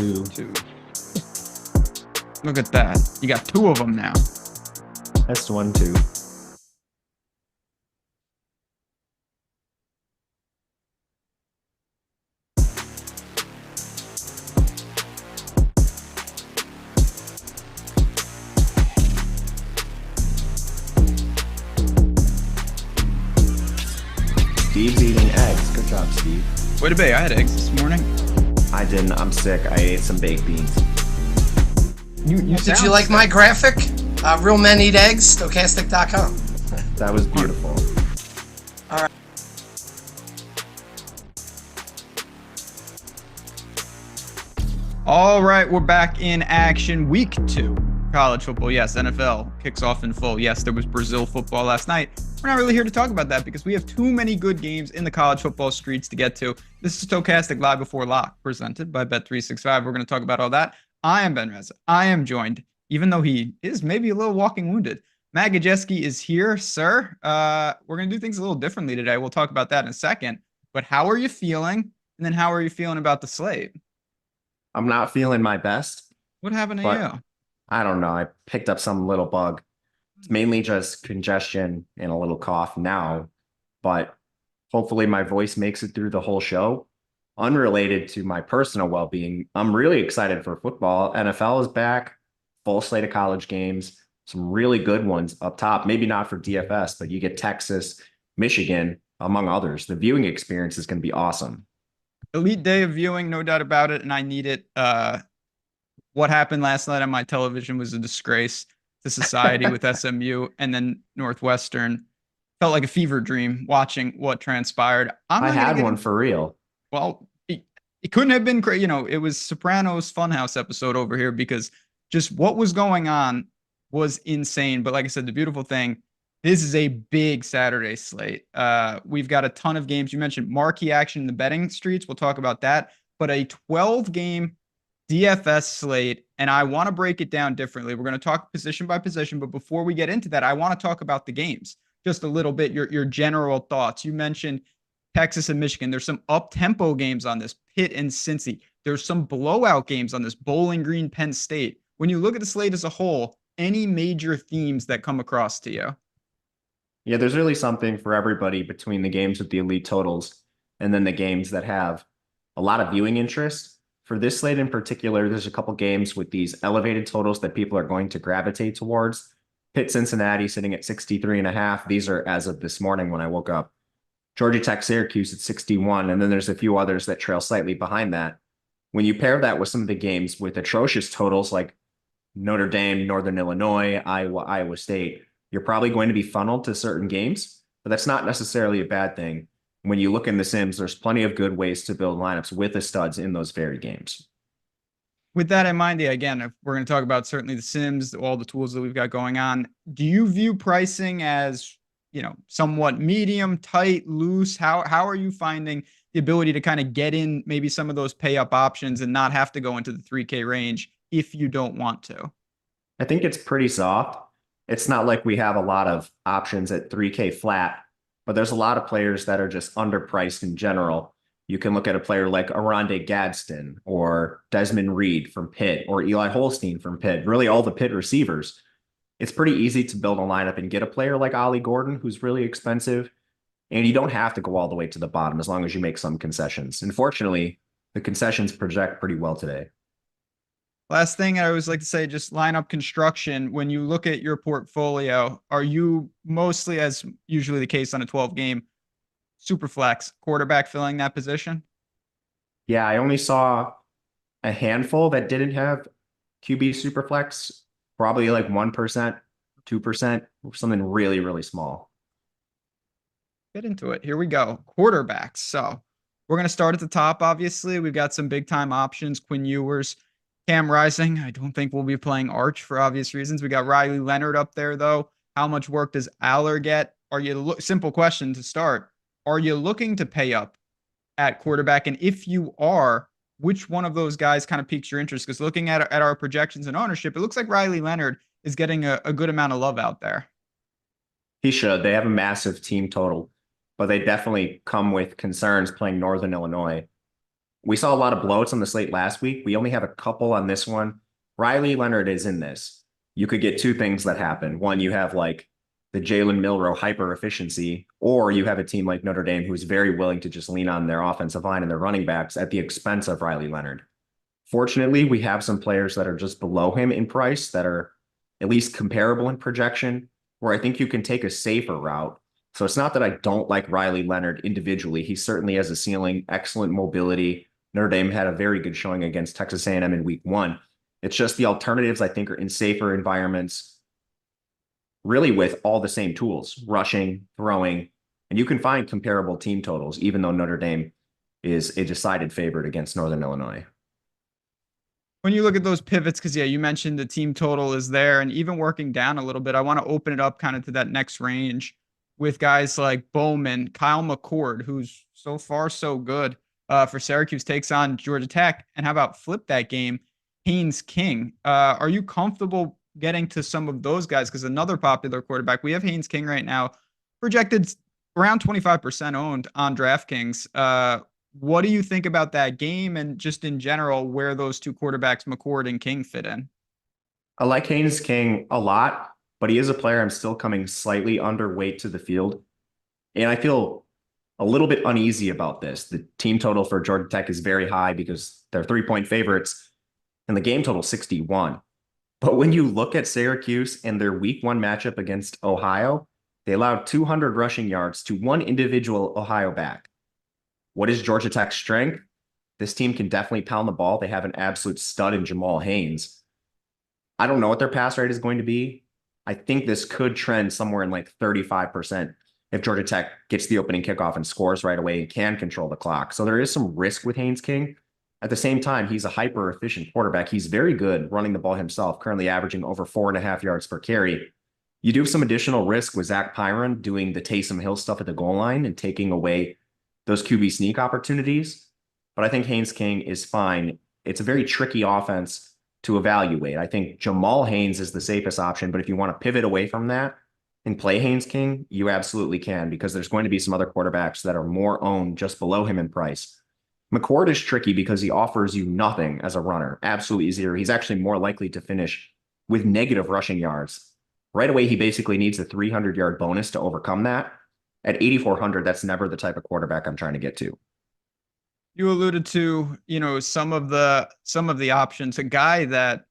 two. Look at that. You got two of them now. That's 1-2. Steve's eating eggs. Good job, Steve. Way to be. I had eggs this morning. I didn't. I'm sick. I ate some baked beans. Did you like my graphic? Real men eat eggs, stochastic.com. That was beautiful. All right. All right, we're back in action. Week 2. College football. Yes, NFL kicks off in full. Yes, there was Brazil football last night. We're not really here to talk about that because we have too many good games in the college football streets to get to. This is Stochastic Live Before Lock, presented by Bet365. We're going to talk about all that. I am Ben Reza. I am joined, even though he is maybe a little walking wounded. Matt Gajewski is here, sir. We're going to do things a little differently today. We'll talk about that in a second. But how are you feeling? And then how are you feeling about the slate? I'm not feeling my best. What happened to you? I don't know. I picked up some little bug. It's mainly just congestion and a little cough now, but hopefully my voice makes it through the whole show. Unrelated to my personal well-being, I'm really excited for football. NFL is back, full slate of college games, some really good ones up top. Maybe not for DFS, but you get Texas, Michigan, among others. The viewing experience is going to be awesome. Elite day of viewing, no doubt about it, and I need it. What happened last night on my television was a disgrace to society with SMU and then Northwestern. Felt like a fever dream watching what transpired. I had one for real. Well, it couldn't have been crazy. You know, it was Sopranos Funhouse episode over here because just what was going on was insane. But like I said, the beautiful thing, this is a big Saturday slate. We've got a ton of games. You mentioned marquee action in the betting streets. We'll talk about that. But a 12-game DFS slate, and I want to break it down differently. We're going to talk position by position, but before we get into that, I want to talk about the games just a little bit, your general thoughts. You mentioned Texas and Michigan. There's some up-tempo games on this, Pitt and Cincy. There's some blowout games on this, Bowling Green, Penn State. When you look at the slate as a whole, any major themes that come across to you? Yeah, there's really something for everybody between the games with the elite totals and then the games that have a lot of viewing interest. For this slate in particular, there's a couple games with these elevated totals that people are going to gravitate towards. Pitt, Cincinnati sitting at 63.5. These are as of this morning when I woke up. Georgia Tech, Syracuse at 61. And then there's a few others that trail slightly behind that. When you pair that with some of the games with atrocious totals like Notre Dame, Northern Illinois, Iowa, Iowa State, you're probably going to be funneled to certain games, but that's not necessarily a bad thing. When you look in the Sims, there's plenty of good ways to build lineups with the studs in those very games. With that in mind, again, if we're going to talk about certainly the Sims, all the tools that we've got going on, do you view pricing as, somewhat medium, tight, loose? How are you finding the ability to kind of get in maybe some of those pay up options and not have to go into the 3K range if you don't want to? I think it's pretty soft. It's not like we have a lot of options at 3K flat, but there's a lot of players that are just underpriced in general. You can look at a player like Aronde Gadsden or Desmond Reed from Pitt or Eli Holstein from Pitt, really all the Pitt receivers. It's pretty easy to build a lineup and get a player like Ollie Gordon, who's really expensive. And you don't have to go all the way to the bottom as long as you make some concessions. Unfortunately, the concessions project pretty well today. Last thing I always like to say, just lineup construction. When you look at your portfolio, are you mostly, as usually the case on a 12-game, super flex quarterback filling that position? Yeah, I only saw a handful that didn't have QB super flex, probably like 1%, 2%, something really, really small. Get into it. Here we go. Quarterbacks. So we're going to start at the top, obviously. We've got some big-time options. Quinn Ewers, Cam Rising. I don't think we'll be playing Arch for obvious reasons. We got Riley Leonard up there, though. How much work does Aller get? Simple question to start. Are you looking to pay up at quarterback? And if you are, which one of those guys kind of piques your interest? Because looking at our projections and ownership, it looks like Riley Leonard is getting a good amount of love out there. He should. They have a massive team total, but they definitely come with concerns playing Northern Illinois. We saw a lot of blowouts on the slate last week. We only have a couple on this one. Riley Leonard is in this. You could get two things that happen. One, you have like the Jalen Milroe hyper efficiency, or you have a team like Notre Dame who's very willing to just lean on their offensive line and their running backs at the expense of Riley Leonard. Fortunately, we have some players that are just below him in price that are at least comparable in projection, where I think you can take a safer route. So it's not that I don't like Riley Leonard individually. He certainly has a ceiling, excellent mobility. Notre Dame had a very good showing against Texas A&M in week 1. It's just the alternatives, I think, are in safer environments, really with all the same tools, rushing, throwing, and you can find comparable team totals, even though Notre Dame is a decided favorite against Northern Illinois. When you look at those pivots, because yeah, you mentioned the team total is there, and even working down a little bit, I want to open it up kind of to that next range with guys like Bowman, Kyle McCord, who's so far so good for Syracuse, takes on Georgia Tech. And how about flip that game, Haynes King? Are you comfortable getting to some of those guys? Because another popular quarterback, we have Haynes King right now, projected around 25% owned on DraftKings. What do you think about that game and just in general where those two quarterbacks, McCord and King, fit in? I like Haynes King a lot, but he is a player I'm still coming slightly underweight to the field. And I feel a little bit uneasy about this. The team total for Georgia Tech is very high because they're 3-point favorites and the game total 61. But when you look at Syracuse and their week 1 matchup against Ohio, they allowed 200 rushing yards to one individual Ohio back. What is Georgia Tech's strength? This team can definitely pound the ball. They have an absolute stud in Jamal Haynes. I don't know what their pass rate is going to be. I think this could trend somewhere in like 35% if Georgia Tech gets the opening kickoff and scores right away and can control the clock. So there is some risk with Haynes King. At the same time, he's a hyper efficient quarterback. He's very good running the ball himself, currently averaging over 4.5 yards per carry. You do have some additional risk with Zach Pyron doing the Taysom Hill stuff at the goal line and taking away those QB sneak opportunities. But I think Haynes King is fine. It's a very tricky offense to evaluate. I think Jamal Haynes is the safest option, but if you want to pivot away from that and play Haynes King, you absolutely can, because there's going to be some other quarterbacks that are more owned just below him in price. McCord is tricky because he offers you nothing as a runner, absolutely zero. He's actually more likely to finish with negative rushing yards. Right away, he basically needs a 300-yard bonus to overcome that. At 8,400, that's never the type of quarterback I'm trying to get to. You alluded to, some of the options. A guy that,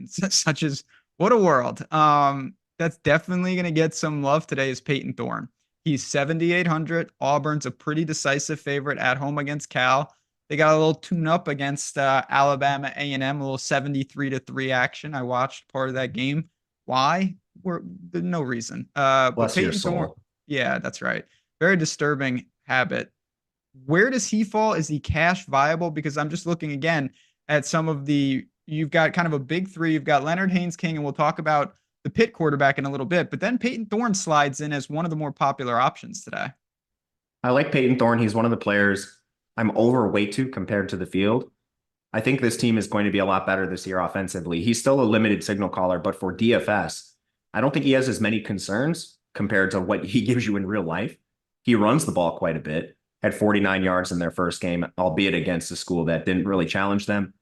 such as what a world. That's definitely going to get some love today is Peyton Thorne. He's 7,800. Auburn's a pretty decisive favorite at home against Cal. They got a little tune-up against Alabama A&M, a little 73-3 action. I watched part of that game. Why? There's no reason. Bless your soul. Thorne, yeah, that's right. Very disturbing habit. Where does he fall? Is he cash viable? Because I'm just looking again at some of you've got kind of a big three. You've got Leonard, Haynes King, and we'll talk about the Pitt quarterback in a little bit. But then Peyton Thorne slides in as one of the more popular options today. I like Peyton Thorne. He's one of the players I'm overweight to compared to the field. I think this team is going to be a lot better this year offensively. He's still a limited signal caller, but for DFS, I don't think he has as many concerns compared to what he gives you in real life. He runs the ball quite a bit, had 49 yards in their first game, albeit against a school that didn't really challenge them.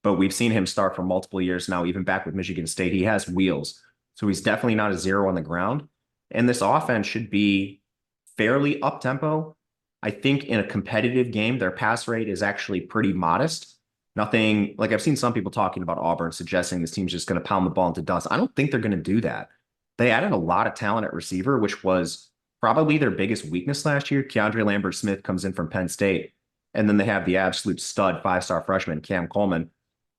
But we've seen him start for multiple years now, even back with Michigan State. He has wheels. So he's definitely not a zero on the ground. And this offense should be fairly up-tempo. I think in a competitive game, their pass rate is actually pretty modest. Nothing, like I've seen some people talking about Auburn suggesting this team's just going to pound the ball into dust. I don't think they're going to do that. They added a lot of talent at receiver, which was probably their biggest weakness last year. Keandre Lambert-Smith comes in from Penn State. And then they have the absolute stud 5-star freshman, Cam Coleman,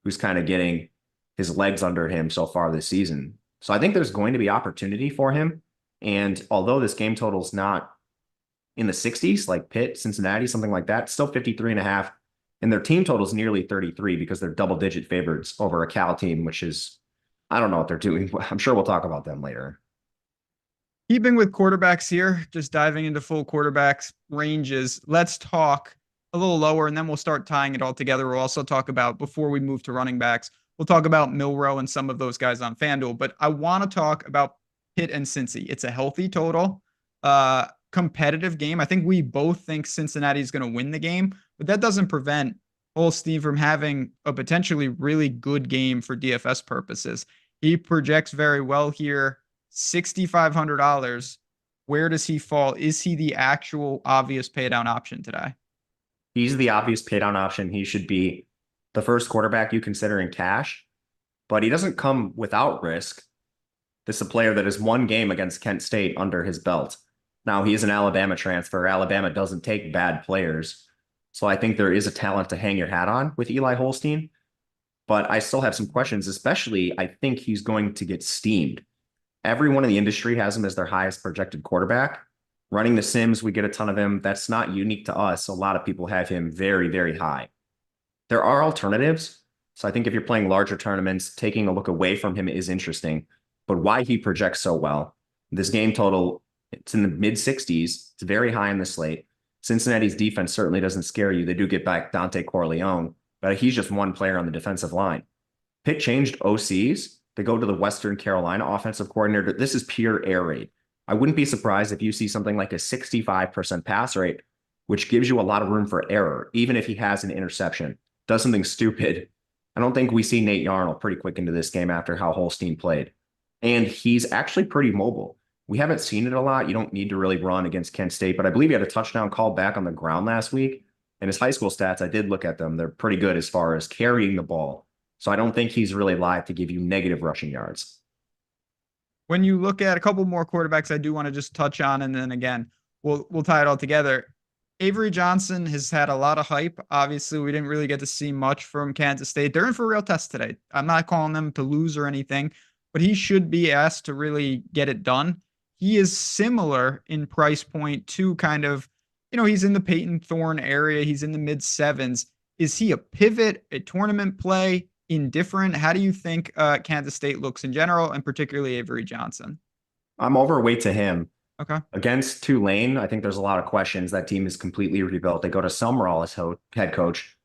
who's kind of getting his legs under him so far this season. So I think there's going to be opportunity for him. And although this game total is not in the 60s, like Pitt, Cincinnati, something like that, still 53.5. And their team total is nearly 33 because they're double-digit favorites over a Cal team, which is, I don't know what they're doing. I'm sure we'll talk about them later. Keeping with quarterbacks here, just diving into full quarterbacks ranges, let's talk a little lower, and then we'll start tying it all together. We'll also talk about, before we move to running backs, we'll talk about Milroe and some of those guys on FanDuel. But I want to talk about Pitt and Cincy. It's a healthy total, competitive game. I think we both think Cincinnati is going to win the game, but that doesn't prevent Holstein from having a potentially really good game for DFS purposes. He projects very well here, $6,500. Where does he fall? Is he the actual obvious paydown option today? He's the obvious paydown option. He should be the first quarterback you consider in cash, but he doesn't come without risk. This is a player that has one game against Kent State under his belt. Now, he is an Alabama transfer. Alabama doesn't take bad players. So I think there is a talent to hang your hat on with Eli Holstein. But I still have some questions, especially I think he's going to get steamed. Everyone in the industry has him as their highest projected quarterback. Running the Sims, we get a ton of him. That's not unique to us. A lot of people have him very, very high. There are alternatives. So I think if you're playing larger tournaments, taking a look away from him is interesting. But why he projects so well, this game total, it's in the mid 60s. It's very high in the slate. Cincinnati's defense certainly doesn't scare you. They do get back Dante Corleone, but he's just one player on the defensive line. Pitt changed OCs. They go to the Western Carolina offensive coordinator. This is pure air raid. I wouldn't be surprised if you see something like a 65% pass rate, which gives you a lot of room for error, even if he has an interception, does something stupid. I don't think we see Nate Yarnell pretty quick into this game after how Holstein played. And he's actually pretty mobile. We haven't seen it a lot. You don't need to really run against Kent State, but I believe he had a touchdown called back on the ground last week. And his high school stats, I did look at them. They're pretty good as far as carrying the ball. So I don't think he's really live to give you negative rushing yards. When you look at a couple more quarterbacks, I do want to just touch on, and then again, we'll tie it all together. Avery Johnson has had a lot of hype. Obviously, we didn't really get to see much from Kansas State. They're in for a real test today. I'm not calling them to lose or anything, but he should be asked to really get it done. He is similar in price point to kind of, he's in the Peyton Thorne area. He's in the mid sevens. Is he a pivot, a tournament play, indifferent? How do you think Kansas State looks in general, and particularly Avery Johnson? I'm overweight to him. Okay. Against Tulane, I think there's a lot of questions. That team is completely rebuilt. They go to Summerall as head coach,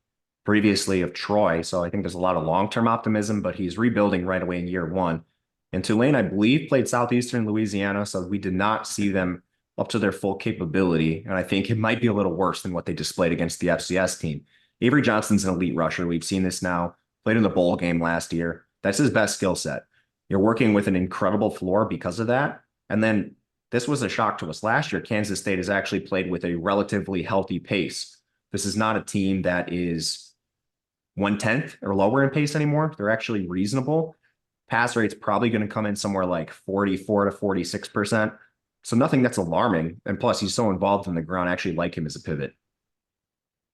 previously of Troy. So I think there's a lot of long-term optimism, but he's rebuilding right away in year one. And Tulane, I believe, played Southeastern Louisiana, so we did not see them up to their full capability. And I think it might be a little worse than what they displayed against the FCS team. Avery Johnson's an elite rusher. We've seen this now. Played in the bowl game last year. That's his best skill set. You're working with an incredible floor because of that. And then this was a shock to us last year. Kansas State has actually played with a relatively healthy pace. This is not a team that is 1/10 or lower in pace anymore. They're actually reasonable. Pass rate's probably going to come in somewhere like 44 to 46%. So nothing that's alarming. And plus, he's so involved in the ground. I actually like him as a pivot.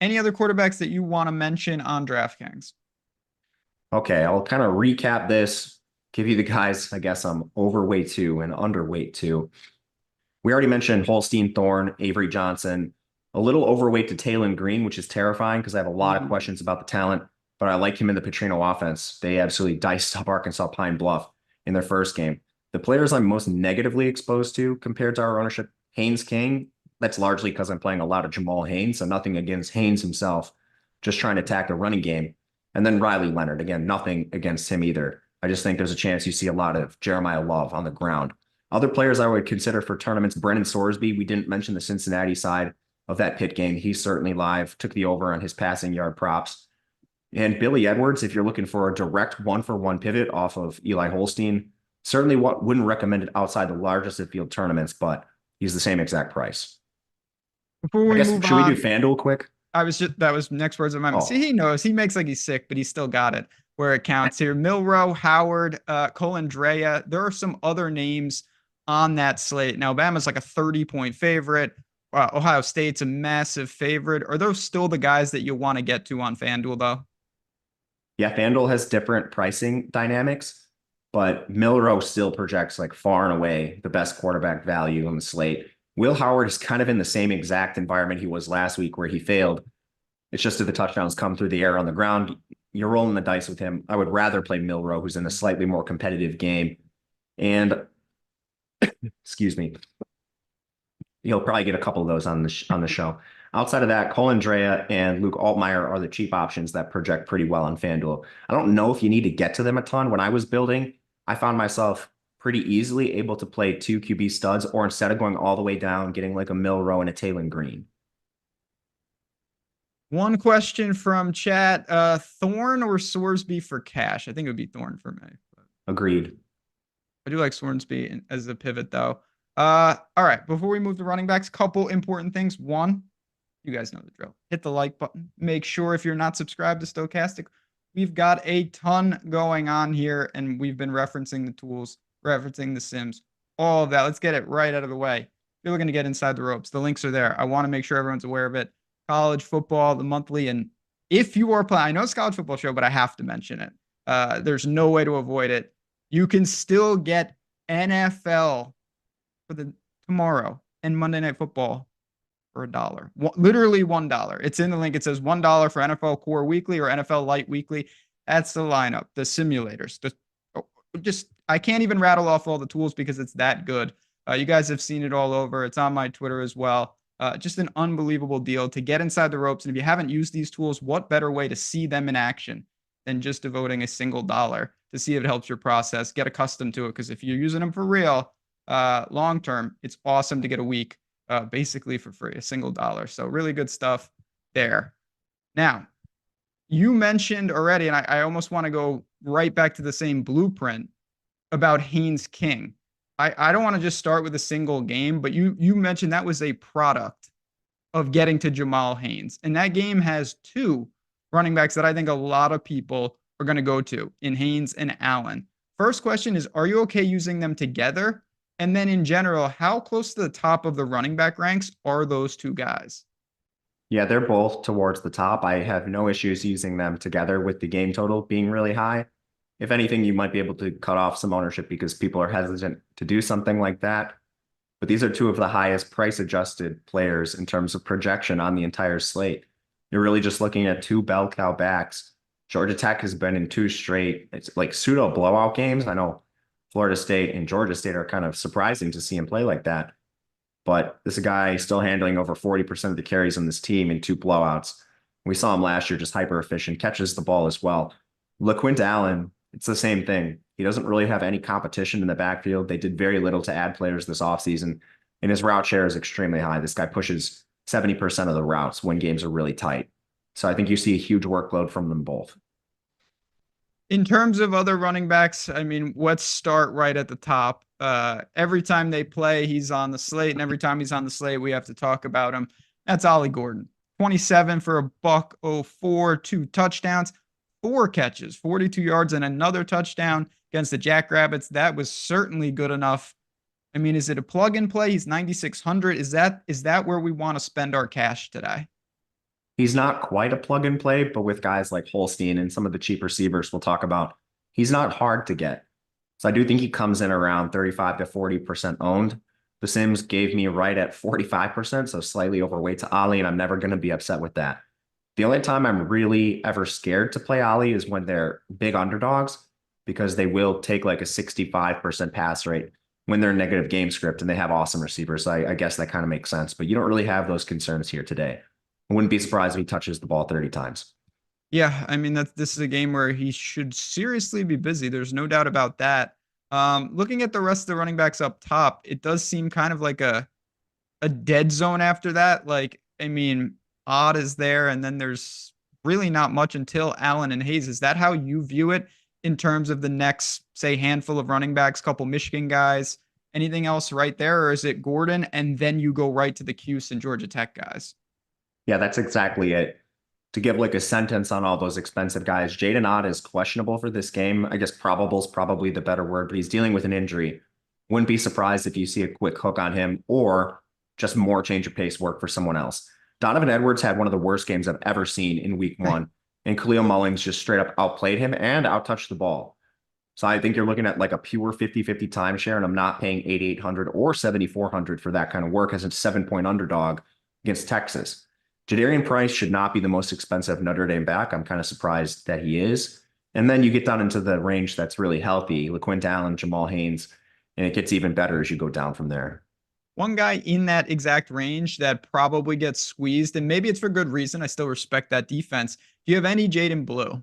Any other quarterbacks that you want to mention on DraftKings? Okay, I'll kind of recap this, give you the guys, I guess I'm overweight to and underweight to. We already mentioned Holstein Thorne, Avery Johnson, a little overweight to Taylon Green, which is terrifying because I have a lot of questions about the talent, but I like him in the Petrino offense. They absolutely diced up Arkansas Pine Bluff in their first game. The players I'm most negatively exposed to compared to our ownership, Haynes King, that's largely because I'm playing a lot of Jamal Haynes, so nothing against Haynes himself, just trying to attack the running game. And then Riley Leonard, again, nothing against him either. I just think there's a chance you see a lot of Jeremiah Love on the ground. Other players I would consider for tournaments, Brennan Sorsby, we didn't mention the Cincinnati side of that Pitt game. He's certainly live, took the over on his passing yard props. And Billy Edwards, if you're looking for a direct one-for-one pivot off of Eli Holstein, certainly wouldn't recommend it outside the largest of field tournaments, but he's the same exact price. Before we move should on, we do FanDuel quick? That was next words of my mouth. See, he knows. He makes like he's sick, but he still got it where it counts here. Milroe, Howard, Colandrea. There are some other names on that slate. Now, Alabama's like a 30-point favorite. Ohio State's a massive favorite. Are those still the guys that you want to get to on FanDuel, though? Yeah, FanDuel has different pricing dynamics, but Milroe still projects like far and away the best quarterback value on the slate. Will Howard is kind of in the same exact environment he was last week where he failed. It's just if the touchdowns come through the air on the ground, you're rolling the dice with him. I would rather play Milroe, who's in a slightly more competitive game. And excuse me, he'll probably get a couple of those on the show. Outside of that, Colandrea and Luke Altmaier are the cheap options that project pretty well on FanDuel. I don't know if you need to get to them a ton. When I was building, I found myself pretty easily able to play 2 QB studs, or instead of going all the way down, getting like a Milroe and a Taylon Green. One question from chat, Thorne or Sorsby for cash? I think it would be Thorne for me. Agreed. I do like Sorsby as a pivot though. All right, before we move to running backs, couple important things. One, you guys know the drill. Hit the like button. Make sure if you're not subscribed to Stochastic, we've got a ton going on here, and we've been referencing the tools, referencing the sims, all of that. Let's get it right out of the way. If you're looking to get inside the ropes, the links are there. I want to make sure everyone's aware of it. College football, the monthly, and if you are playing, I know it's a college football show, but I have to mention it. There's no way to avoid it. You can still get NFL for the tomorrow and Monday Night Football for $1. Literally $1. It's in the link. It says $1 for NFL Core Weekly or NFL Light Weekly. That's the lineup. The simulators. I can't even rattle off all the tools because it's that good. You guys have seen it all over. It's on my Twitter as well. Just an unbelievable deal to get inside the ropes. And if you haven't used these tools, what better way to see them in action than just devoting a single dollar to see if it helps your process, get accustomed to it. Because if you're using them for real, long term, it's awesome to get a week basically for free, a single dollar. So really good stuff there. Now, you mentioned already, and I almost want to go right back to the same blueprint about Haynes King. I don't want to just start with a single game, but you mentioned that was a product of getting to Jamal Haynes. And that game has two running backs that I think a lot of people are going to go to in Haynes and Allen. First question is, are you okay using them together? And then in general, how close to the top of the running back ranks are those two guys? Yeah, they're both towards the top. I have no issues using them together with the game total being really high. If anything, you might be able to cut off some ownership because people are hesitant to do something like that. But these are two of the highest price adjusted players in terms of projection on the entire slate. You're really just looking at two bell cow backs. Georgia Tech has been in two straight, it's like pseudo blowout games. I know Florida State and Georgia State are kind of surprising to see him play like that. But this is a guy still handling over 40% of the carries on this team in two blowouts. We saw him last year, just hyper efficient, catches the ball as well. LaQuint Allen, it's the same thing. He doesn't really have any competition in the backfield. They did very little to add players this offseason, and his route share is extremely high. This guy pushes 70% of the routes when games are really tight. So I think you see a huge workload from them both. In terms of other running backs, I mean, let's start right at the top. Every time they play, he's on the slate, and every time he's on the slate, we have to talk about him. That's Ollie Gordon. 27 for $104, 2 touchdowns, 4 catches, 42 yards, and another touchdown against the Jackrabbits. That was certainly good enough. I mean, is it a plug and play? He's 9,600. Is that where we want to spend our cash today? He's not quite a plug and play, but with guys like Holstein and some of the cheap receivers we'll talk about, he's not hard to get. So I do think he comes in around 35 to 40% owned. The Sims gave me right at 45%, so slightly overweight to Ollie, and I'm never going to be upset with that. The only time I'm really ever scared to play Ollie is when they're big underdogs, because they will take like a 65% pass rate when they're negative game script and they have awesome receivers. So I guess that kind of makes sense, but you don't really have those concerns here today. I wouldn't be surprised if he touches the ball 30 times. Yeah, I mean, this is a game where he should seriously be busy. There's no doubt about that. Looking at the rest of the running backs up top, it does seem kind of like a dead zone after that. Like, I mean, Odd is there, and then there's really not much until Allen and Hayes. Is that how you view it in terms of the next, say, handful of running backs, couple Michigan guys, anything else right there? Or is it Gordon, and then you go right to the Cuse and Georgia Tech guys? Yeah, that's exactly it. To give like a sentence on all those expensive guys, Jaden Ott is questionable for this game. I guess probable is probably the better word, but he's dealing with an injury. Wouldn't be surprised if you see a quick hook on him or just more change of pace work for someone else. Donovan Edwards had one of the worst games I've ever seen in week 1, and Khalil Mullins just straight up outplayed him and outtouched the ball. So I think you're looking at like a pure 50-50 timeshare, and I'm not paying 8,800 or 7,400 for that kind of work as a 7-point underdog against Texas. Jadarian Price should not be the most expensive Notre Dame back. I'm kind of surprised that he is. And then you get down into the range that's really healthy, LaQuint Allen, Jamal Haynes, and it gets even better as you go down from there. One guy in that exact range that probably gets squeezed, and maybe it's for good reason. I still respect that defense. Do you have any Jaden Blue?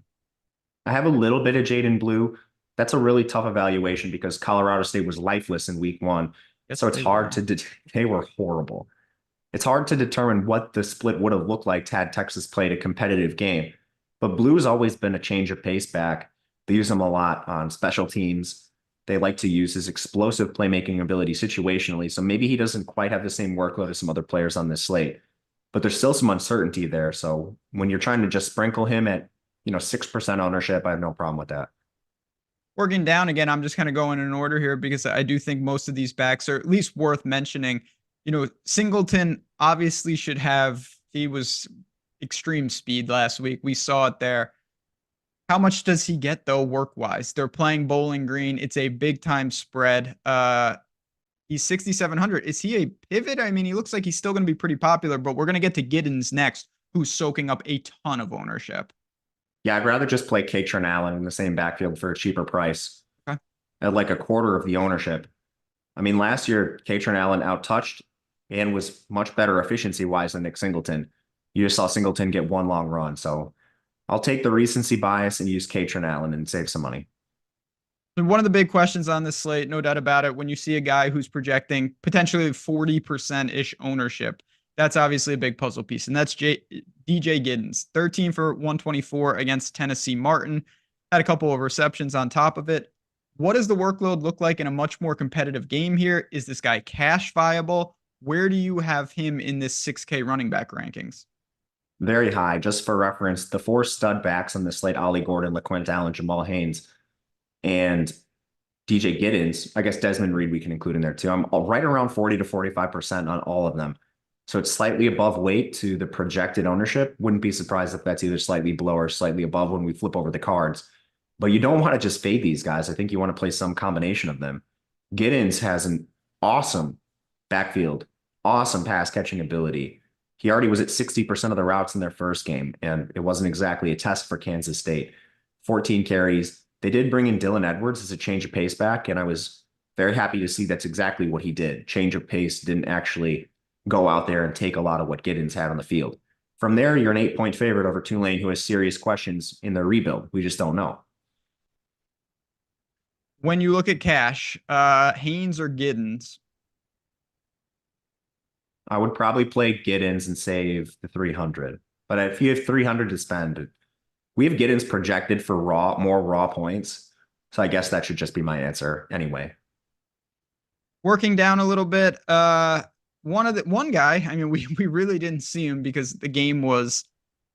I have a little bit of Jaden Blue. That's a really tough evaluation because Colorado State was lifeless in week 1. Yes, so it's hard to, they were horrible. It's hard to determine what the split would have looked like had Texas played a competitive game. But Blue's always been a change of pace back. They use him a lot on special teams. They like to use his explosive playmaking ability situationally. So maybe he doesn't quite have the same workload as some other players on this slate. But there's still some uncertainty there. So when you're trying to just sprinkle him at, 6% ownership, I have no problem with that. Working down again, I'm just kind of going in order here because I do think most of these backs are at least worth mentioning. Singleton obviously should have, he was extreme speed last week. We saw it there. How much does he get though work-wise? They're playing Bowling Green. It's a big-time spread. He's 6,700. Is he a pivot? I mean, he looks like he's still going to be pretty popular, but we're going to get to Giddens next, who's soaking up a ton of ownership. Yeah, I'd rather just play Katron Allen in the same backfield for a cheaper price. Okay. At like a quarter of the ownership. I mean, last year, Katron Allen outtouched and was much better efficiency-wise than Nick Singleton. You just saw Singleton get one long run. So I'll take the recency bias and use Katron Allen and save some money. And one of the big questions on this slate, no doubt about it, when you see a guy who's projecting potentially 40%-ish ownership, that's obviously a big puzzle piece. And that's DJ Giddens, 13 for 124 against Tennessee Martin. Had a couple of receptions on top of it. What does the workload look like in a much more competitive game here? Is this guy cash viable? Where do you have him in this 6K running back rankings? Very high. Just for reference, the 4 stud backs on the slate, Ollie Gordon, LaQuint Allen, Jamal Haynes, and DJ Giddens. I guess Desmond Reed we can include in there too. I'm right around 40 to 45% on all of them. So it's slightly above weight to the projected ownership. Wouldn't be surprised if that's either slightly below or slightly above when we flip over the cards. But you don't want to just fade these guys. I think you want to play some combination of them. Giddens has an awesome backfield, awesome pass catching ability. He already was at 60% of the routes in their first game, and it wasn't exactly a test for Kansas State. 14 carries. They did bring in Dylan Edwards as a change of pace back, and I was very happy to see that's exactly what he did. Change of pace, didn't actually go out there and take a lot of what Giddens had on the field. From there, you're an 8-point favorite over Tulane, who has serious questions in their rebuild. We just don't know. When you look at cash, Haynes or Giddens? I would probably play Giddens and save the 300. But if you have 300 to spend, we have Giddens projected for more raw points. So I guess that should just be my answer anyway. Working down a little bit, one guy, I mean, we really didn't see him because the game was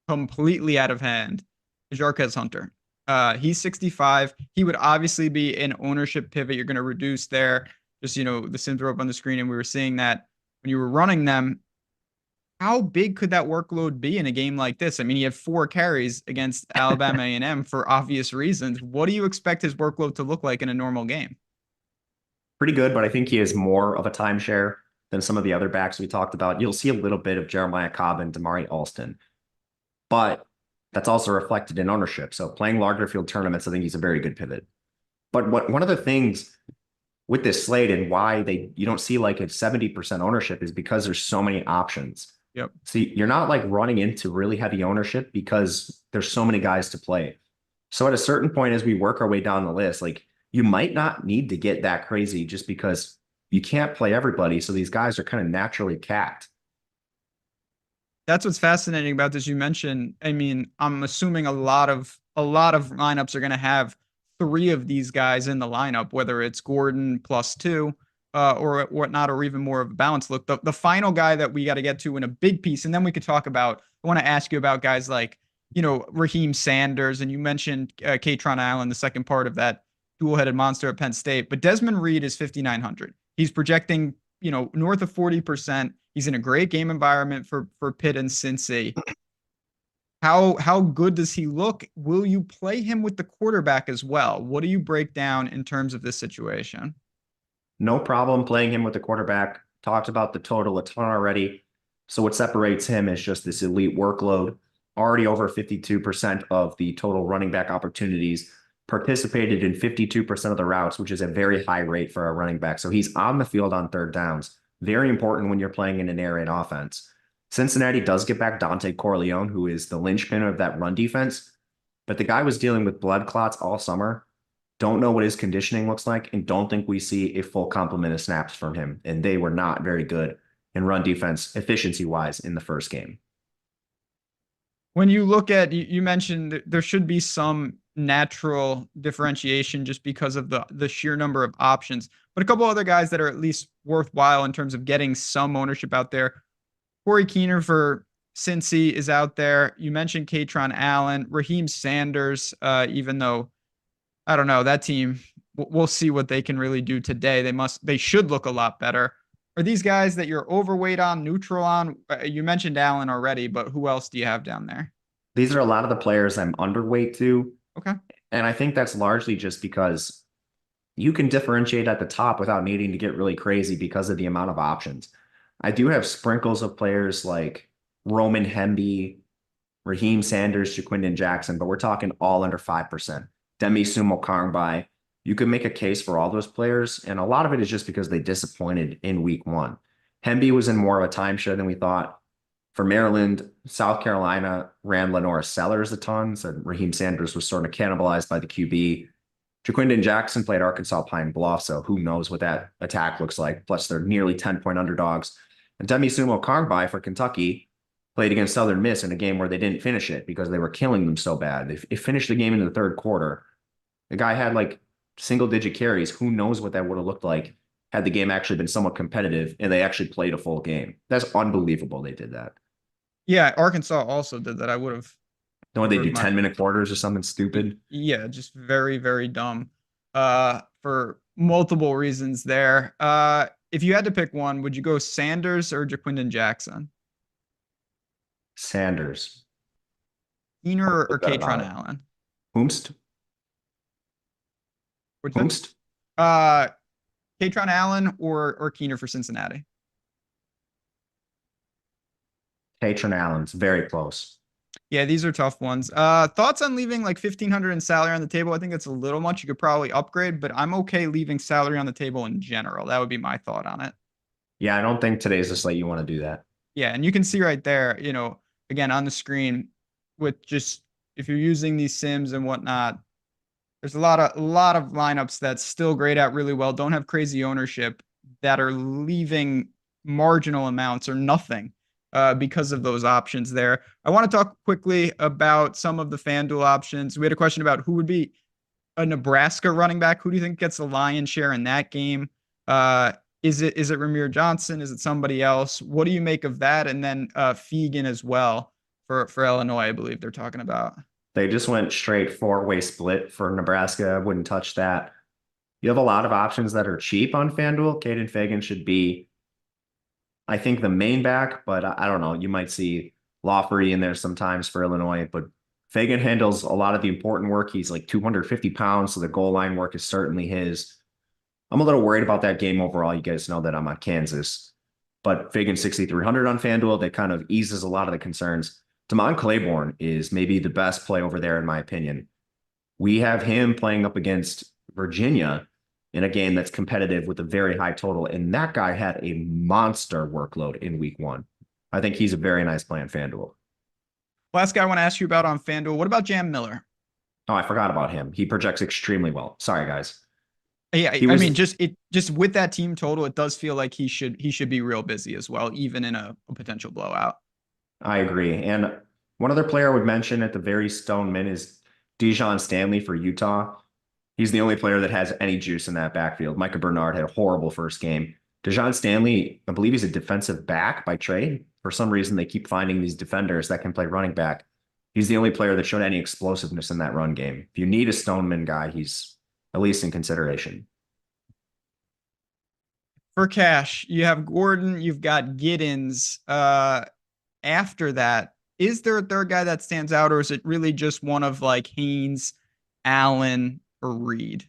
completely out of hand. Jarquez Hunter. He's 65. He would obviously be an ownership pivot. You're going to reduce there. Just, the Sims were up on the screen and we were seeing that when you were running them. How big could that workload be in a game like this? I mean, he had 4 carries against Alabama A&M for obvious reasons. What do you expect his workload to look like in a normal game? Pretty good, but I think he is more of a timeshare than some of the other backs we talked about. You'll see a little bit of Jeremiah Cobb and Damari Alston, but that's also reflected in ownership. So playing larger field tournaments, I think he's a very good pivot. But one of the things with this slate and why you don't see like a 70% ownership is because there's so many options. Yep. So you're not like running into really heavy ownership because there's so many guys to play. So at a certain point, as we work our way down the list, like you might not need to get that crazy just because you can't play everybody. So these guys are kind of naturally capped. That's what's fascinating about this. You mentioned, I mean, I'm assuming a lot of lineups are going to have 3 of these guys in the lineup, whether it's Gordon +2 or whatnot, or even more of a balanced look. The final guy that we got to get to in a big piece, and then we could talk about, I want to ask you about guys like, Raheem Sanders, and you mentioned Katron Allen, the second part of that dual-headed monster at Penn State. But Desmond Reed is 5,900. He's projecting, north of 40%. He's in a great game environment for Pitt and Cincy. How good does he look? Will you play him with the quarterback as well? What do you break down in terms of this situation? No problem playing him with the quarterback. Talked about the total a ton already. So what separates him is just this elite workload. Already over 52% of the total running back opportunities, participated in 52% of the routes, which is a very high rate for a running back. So he's on the field on third downs. Very important when you're playing in an air raid offense. Cincinnati does get back Dante Corleone, who is the linchpin of that run defense. But the guy was dealing with blood clots all summer. Don't know what his conditioning looks like, and don't think we see a full complement of snaps from him. And they were not very good in run defense efficiency-wise in the first game. When you look at, you mentioned there should be some natural differentiation just because of the sheer number of options, but a couple other guys that are at least worthwhile in terms of getting some ownership out there. Corey Keener for Cincy is out there. You mentioned Katron Allen, Raheem Sanders, even though I don't know that team, we'll see what they can really do today. They should look a lot better. Are these guys that you're overweight on, neutral on? You mentioned Allen already, but who else do you have down there? These are a lot of the players I'm underweight to. Okay. And I think that's largely just because you can differentiate at the top without needing to get really crazy because of the amount of options. I do have sprinkles of players like Roman Hemby, Raheem Sanders, Jaquindon Jackson, but we're talking all under 5%. Demi Sumo Kangbai. You could make a case for all those players, and a lot of it is just because they disappointed in week one. Hemby was in more of a timeshare than we thought. For Maryland, South Carolina ran Lenora Sellers a ton, so Raheem Sanders was sort of cannibalized by the QB. Jaquindon Jackson played Arkansas Pine Bluff, so who knows what that attack looks like. Plus, they're nearly 10-point underdogs. And Demi Sumo Kangbai for Kentucky played against Southern Miss in a game where they didn't finish it because they were killing them so bad. They finished the game in the third quarter. The guy had like single-digit carries. Who knows what that would have looked like had the game actually been somewhat competitive and they actually played a full game. That's unbelievable they did that. Yeah, Arkansas also did that. I would have. Don't they do 10-minute quarters or something stupid? Yeah, just very, very dumb for multiple reasons there. If you had to pick one, would you go Sanders or Jaquindon Jackson? Sanders. Keener or Katron Allen? Whomst? Whomst? Katron Allen or Keener for Cincinnati? Katron Allen's very close. Yeah, these are tough ones. Thoughts on leaving like 1,500 in salary on the table? I think that's a little much. You could probably upgrade, but I'm okay leaving salary on the table in general. That would be my thought on it. Yeah, I don't think today's the slate you want to do that. Yeah, and you can see right there, again on the screen with just if you're using these sims and whatnot, there's a lot of lineups that's still grayed out really well, don't have crazy ownership, that are leaving marginal amounts or nothing because of those options there. I want to talk quickly about some of the FanDuel options. We had a question about who would be a Nebraska running back. Who do you think gets the lion's share in that game? Is it Ramir Johnson? Is it somebody else? What do you make of that? And then Fegan as well for Illinois, I believe they're talking about. They just went straight four-way split for Nebraska. I wouldn't touch that. You have a lot of options that are cheap on FanDuel. Caden Fegan should be, I think, the main back, but I don't know. You might see Lawfrey in there sometimes for Illinois, but Fegan handles a lot of the important work. He's like 250 pounds, so the goal line work is certainly his. I'm a little worried about that game overall. You guys know that I'm on Kansas, but Fegan 6,300 on FanDuel, that kind of eases a lot of the concerns. Damon Claiborne is maybe the best play over there, in my opinion. We have him playing up against Virginia in a game that's competitive with a very high total, and that guy had a monster workload in week one. I think he's a very nice play on FanDuel. Last guy I want to ask you about on FanDuel, what about Jam Miller? Oh, I forgot about him. He projects extremely well. Sorry, guys. Yeah, I mean, just with that team total, it does feel like he should be real busy as well, even in a potential blowout. I agree. And one other player I would mention at the very stone min is Dijon Stanley for Utah. He's the only player that has any juice in that backfield. Micah Bernard had a horrible first game. Dijon Stanley, I believe he's a defensive back by trade. For some reason, they keep finding these defenders that can play running back. He's the only player that showed any explosiveness in that run game. If you need a stoneman guy, he's at least in consideration. For cash, you have Gordon, you've got Giddens. After that, is there a third guy that stands out, or is it really just one of like Haynes, Allen, or Reed?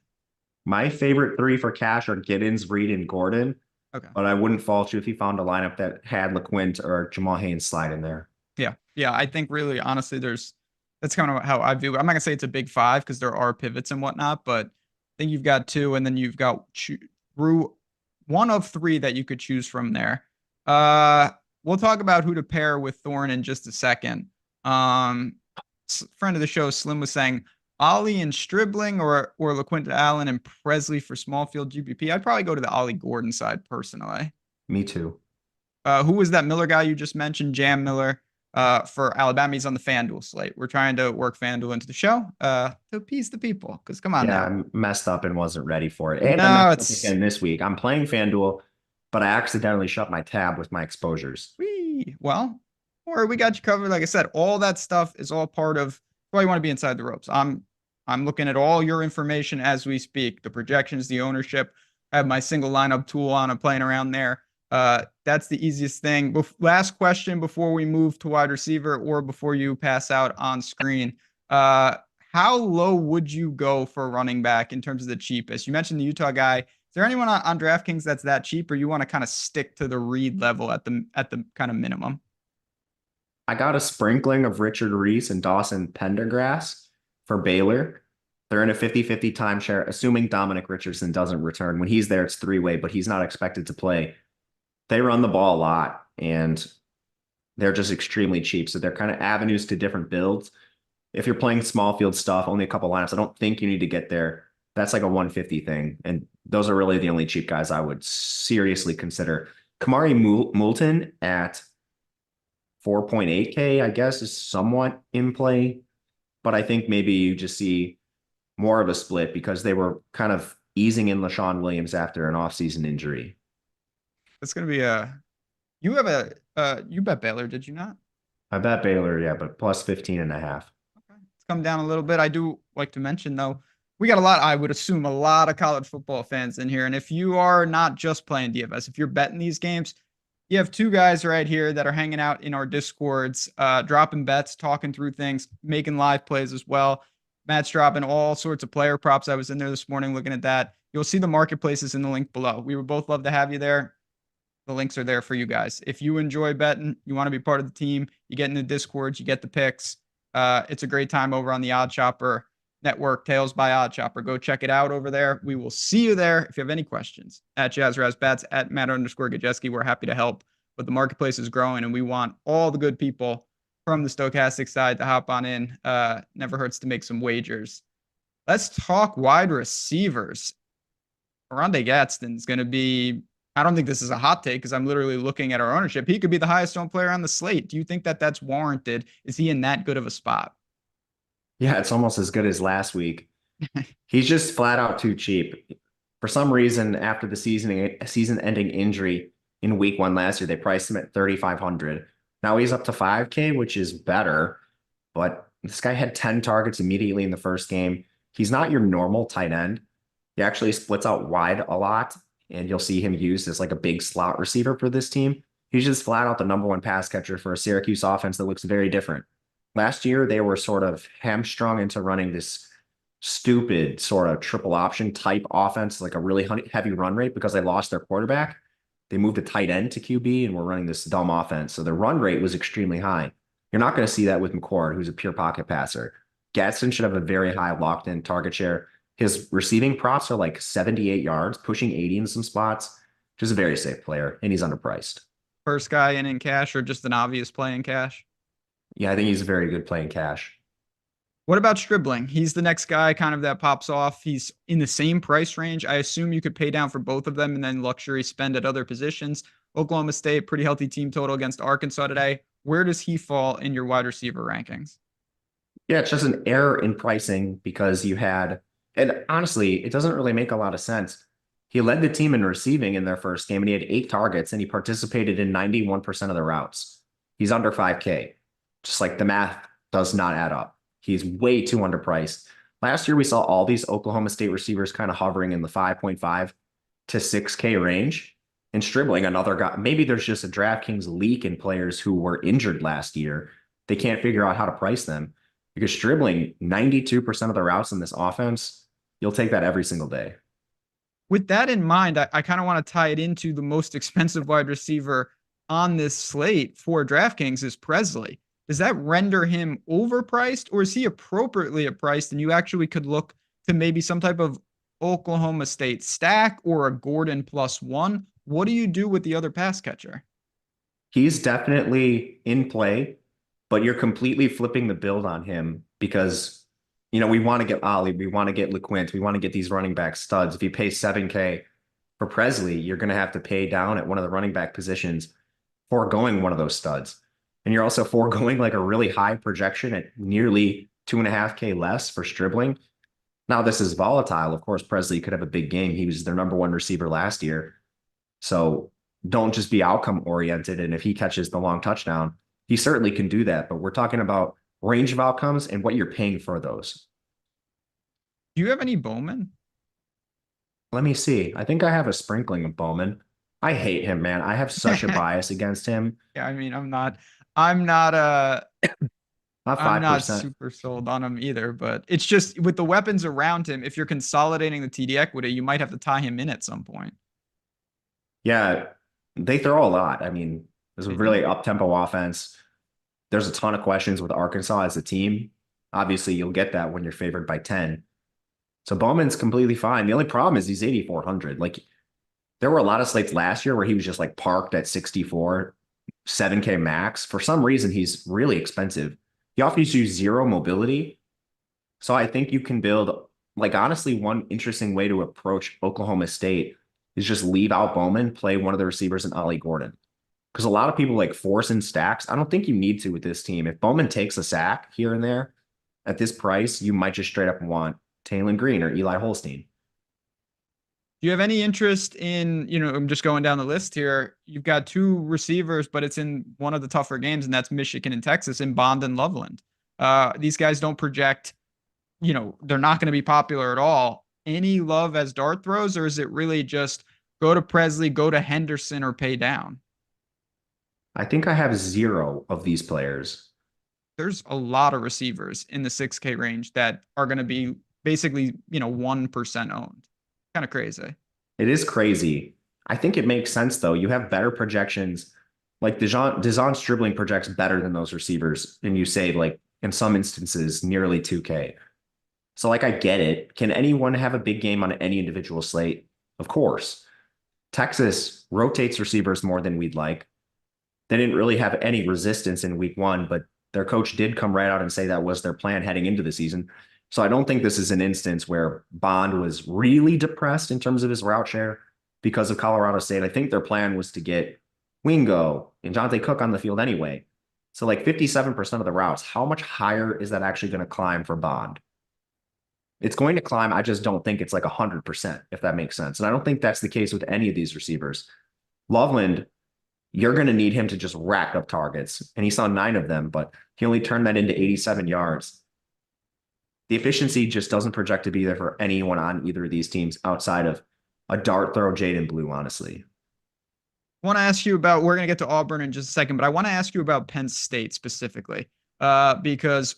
My favorite three for cash are Giddens, Reed, and Gordon. Okay. But I wouldn't fault you if you found a lineup that had LeQuint or Jamal Haynes slide in there. Yeah. I think really, honestly, that's kind of how I view it. I'm not gonna say it's a big five because there are pivots and whatnot, but I think you've got two, and then you've got one of three that you could choose from there. We'll talk about who to pair with Thorne in just a second. Friend of the show, Slim, was saying Ollie and Stribling or LeQuint Allen and Presley for small field GPP. I'd probably go to the Ollie Gordon side personally. Me too. Who was that Miller guy you just mentioned? Jam Miller for Alabama. He's on the FanDuel slate. We're trying to work FanDuel into the show to appease the people. Because come on Yeah, now. I messed up and wasn't ready for it. And I No, messed up it's again this week. I'm playing FanDuel, but I accidentally shut my tab with my exposures. well, or we got you covered. Like I said, all that stuff is all part of why you want to be inside the ropes. I'm looking at all your information as we speak, the projections, the ownership. I have my single lineup tool on. I'm playing around there. That's the easiest thing. Last question before we move to wide receiver or before you pass out on screen. How low would you go for a running back in terms of the cheapest? You mentioned the Utah guy. Is there anyone on DraftKings that's that cheap, or you want to kind of stick to the Reed level at the kind of minimum? I got a sprinkling of Richard Reese and Dawson Pendergrass for Baylor. They're in a 50-50 timeshare, assuming Dominic Richardson doesn't return. When he's there, it's three-way, but he's not expected to play. They run the ball a lot, and they're just extremely cheap. So they're kind of avenues to different builds. If you're playing small field stuff, only a couple lineups, I don't think you need to get there. That's like a 150 thing. And those are really the only cheap guys I would seriously consider. Kamari Moulton at 4.8K, I guess, is somewhat in play. But I think maybe you just see more of a split because they were kind of easing in LaShawn Williams after an offseason injury. It's going to be you bet Baylor, did you not? I bet Baylor, yeah, but plus 15.5. Okay. It's come down a little bit. I do like to mention, though, we got I would assume, a lot of college football fans in here. And if you are not just playing DFS, if you're betting these games, you have two guys right here that are hanging out in our Discords, dropping bets, talking through things, making live plays as well. Matt's dropping all sorts of player props. I was in there this morning looking at that. You'll see the marketplaces in the link below. We would both love to have you there. The links are there for you guys. If you enjoy betting, you want to be part of the team, you get in the Discords, you get the picks. It's a great time over on the Odd Chopper Network, Tales by Odd Chopper. Go check it out over there. We will see you there. If you have any questions, at JazzRazBats, at Matt_Gajewski, we're happy to help. But the marketplace is growing, and we want all the good people from the stochastic side to hop on in. Never hurts to make some wagers. Let's talk wide receivers. Oronde Gadsden's going to be, I don't think this is a hot take because I'm literally looking at our ownership. He could be the highest owned player on the slate. Do you think that that's warranted? Is he in that good of a spot? Yeah, it's almost as good as last week. He's just flat out too cheap. For some reason, after the season-ending injury in week 1 last year, they priced him at 3,500. Now he's up to 5K, which is better, but this guy had 10 targets immediately in the first game. He's not your normal tight end. He actually splits out wide a lot, and you'll see him used as like a big slot receiver for this team. He's just flat out the #1 pass catcher for a Syracuse offense that looks very different. Last year, they were sort of hamstrung into running this stupid sort of triple option type offense, like a really heavy run rate because they lost their quarterback. They moved a tight end to QB and were running this dumb offense. So the run rate was extremely high. You're not going to see that with McCord, who's a pure pocket passer. Gadsden should have a very high locked in target share. His receiving props are like 78 yards, pushing 80 in some spots. Just a very safe player, and he's underpriced. First guy in cash, or just an obvious play in cash? Yeah, I think he's a very good play in cash. What about Stribling? He's the next guy kind of that pops off. He's in the same price range. I assume you could pay down for both of them and then luxury spend at other positions. Oklahoma State, pretty healthy team total against Arkansas today. Where does he fall in your wide receiver rankings? Yeah, it's just an error in pricing because you had, and honestly, it doesn't really make a lot of sense. He led the team in receiving in their first game, and he had 8 targets, and he participated in 91% of the routes. He's under 5K. Just like the math does not add up. He's way too underpriced. Last year, we saw all these Oklahoma State receivers kind of hovering in the 5.5 to 6K range. And Stribling, another guy, maybe there's just a DraftKings leak in players who were injured last year. They can't figure out how to price them. Because Stribling, 92% of the routes in this offense, you'll take that every single day. With that in mind, I kind of want to tie it into the most expensive wide receiver on this slate for DraftKings is Presley. Does that render him overpriced, or is he appropriately priced and you actually could look to maybe some type of Oklahoma State stack or a Gordon +1? What do you do with the other pass catcher? He's definitely in play, but you're completely flipping the build on him because, you know, we want to get Ollie, we want to get LeQuint, we want to get these running back studs. If you pay 7K for Presley, you're going to have to pay down at one of the running back positions. foregoing one of those studs. And you're also foregoing like a really high projection at nearly 2.5K less for Stribling. Now, this is volatile. Of course, Presley could have a big game. He was their number one receiver last year. So don't just be outcome oriented. And if he catches the long touchdown, he certainly can do that. But we're talking about range of outcomes and what you're paying for those. Do you have any Bowman? Let me see. I think I have a sprinkling of Bowman. I hate him, man. I have such a bias against him. Yeah, I mean, I'm not Not I'm not 5%. super sold on him either, but it's just with the weapons around him, if you're consolidating the TD equity, you might have to tie him in at some point. Yeah, they throw a lot. I mean, there's a really up-tempo offense. There's a ton of questions with Arkansas as a team. Obviously, you'll get that when you're favored by 10. So Bowman's completely fine. The only problem is he's 8,400. Like, there were a lot of slates last year where he was just like parked at 64, 7K max. For some reason, he's really expensive. He offers you zero mobility. So I think you can build, like, honestly, one interesting way to approach Oklahoma State is just leave out Bowman, play one of the receivers in Ollie Gordon. Because a lot of people like force in stacks. I don't think you need to with this team. If Bowman takes a sack here and there at this price, you might just straight up want Taylon Green or Eli Holstein. Do you have any interest in, I'm just going down the list here. You've got two receivers, but it's in one of the tougher games, and that's Michigan and Texas in Bond and Loveland. These guys don't project, they're not going to be popular at all. Any love as dart throws, or is it really just go to Presley, go to Henderson, or pay down? I think I have zero of these players. There's a lot of receivers in the 6K range that are going to be basically, 1% owned. Kind of crazy. It is crazy. I think it makes sense, though. You have better projections. Like Dizon Stribling projects better than those receivers. And you say, like, in some instances, nearly 2K. So, like, I get it. Can anyone have a big game on any individual slate? Of course. Texas rotates receivers more than we'd like. They didn't really have any resistance in week 1, but their coach did come right out and say that was their plan heading into the season. So I don't think this is an instance where Bond was really depressed in terms of his route share because of Colorado State. I think their plan was to get Wingo and Jonte Cook on the field anyway. So like 57% of the routes, how much higher is that actually going to climb for Bond? It's going to climb. I just don't think it's like 100%, if that makes sense. And I don't think that's the case with any of these receivers. Loveland, you're going to need him to just rack up targets. And he saw 9 of them, but he only turned that into 87 yards. The efficiency just doesn't project to be there for anyone on either of these teams outside of a dart throw Jaden Blue, honestly. I want to ask you about, we're going to get to Auburn in just a second, but I want to ask you about Penn State specifically, because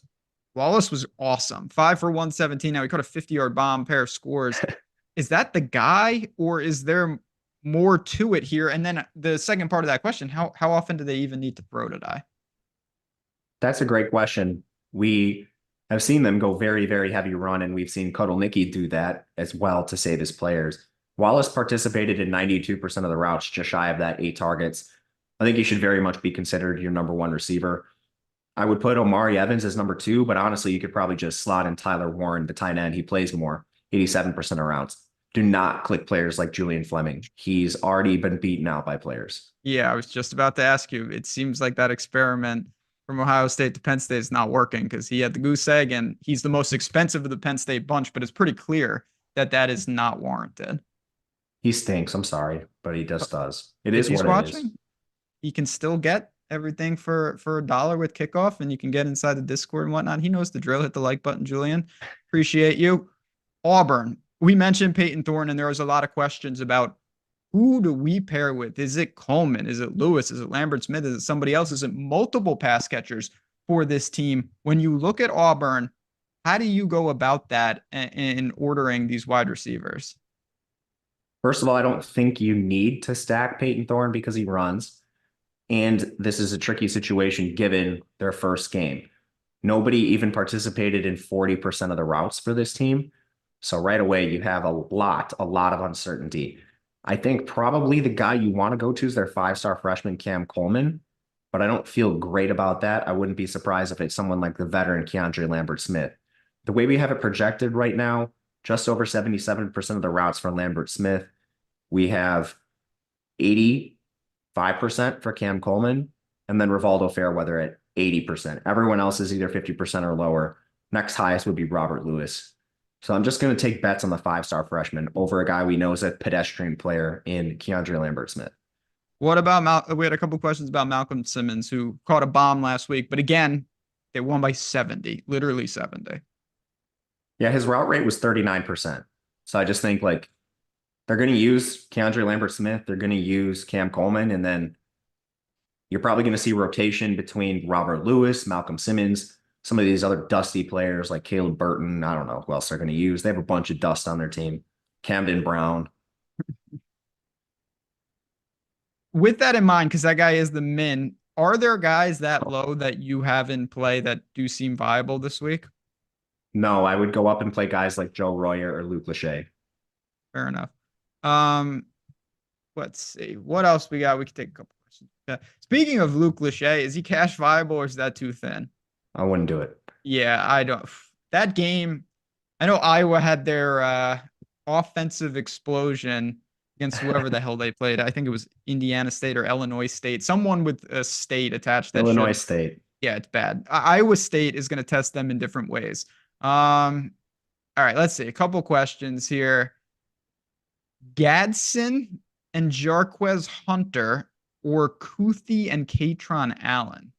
Wallace was awesome. 5 for 117. Now he caught a 50-yard bomb, pair of scores. Is that the guy, or is there more to it here? And then the second part of that question, how often do they even need to throw today? That's a great question. We have seen them go very, very heavy run, and we've seen Kotelnicki do that as well to save his players. Wallace participated in 92% of the routes, just shy of that 8 targets. I think he should very much be considered your number 1 receiver. I would put Omari Evans as number 2, but honestly, you could probably just slot in Tyler Warren, the tight end. He plays more, 87% of routes. Do not click players like Julian Fleming. He's already been beaten out by players. Yeah, I was just about to ask you. It seems like that experiment from Ohio State to Penn State is not working because he had the goose egg and he's the most expensive of the Penn State bunch, but it's pretty clear that that is not warranted. He stinks. I'm sorry, but he just does. It is what what it is. He can still get everything for $1 with kickoff, and you can get inside the Discord and whatnot. He knows the drill. Hit the like button, Julian. Appreciate you. Auburn. We mentioned Peyton Thorne, and there was a lot of questions about who do we pair with? Is it Coleman? Is it Lewis? Is it Lambert Smith? Is it somebody else? Is it multiple pass catchers for this team? When you look at Auburn, how do you go about that in ordering these wide receivers? First of all, I don't think you need to stack Peyton Thorne because he runs. And this is a tricky situation given their first game. Nobody even participated in 40% of the routes for this team. So right away, you have a lot of uncertainty. I think probably the guy you want to go to is their 5-star freshman, Cam Coleman, but I don't feel great about that. I wouldn't be surprised if it's someone like the veteran Keandre Lambert-Smith. The way we have it projected right now, just over 77% of the routes for Lambert-Smith. We have 84% 5% for Cam Coleman, and then Rivaldo Fairweather at 80%. Everyone else is either 50% or lower. Next highest would be Robert Lewis. So I'm just going to take bets on the 5-star freshman over a guy we know is a pedestrian player in Keandre Lambert-Smith. What about we had a couple questions about Malcolm Simmons, who caught a bomb last week, but again, they won by 70, literally 70. Yeah, his route rate was 39%. So I just think like they're going to use Keandre Lambert-Smith, they're going to use Cam Coleman, and then you're probably going to see rotation between Robert Lewis, Malcolm Simmons, some of these other dusty players like Caleb Burton. I don't know who else they're going to use. They have a bunch of dust on their team. Camden Brown. With that in mind, because that guy is the min, are there guys that low that you have in play that do seem viable this week? No, I would go up and play guys like Joe Royer or Luke Lachey. Fair enough. Let's see. What else we got? We can take a couple questions. Speaking of Luke Lachey, is he cash viable or is that too thin? I wouldn't do it. Yeah, I don't. That game, I know Iowa had their offensive explosion against whoever the hell they played. I think it was Indiana State or Illinois State. Someone with a state attached. That Illinois State. Yeah, it's bad. Iowa State is going to test them in different ways. All right, let's see. A couple questions here. Gadsden and Jarquez Hunter or Kuthi and Katron Allen?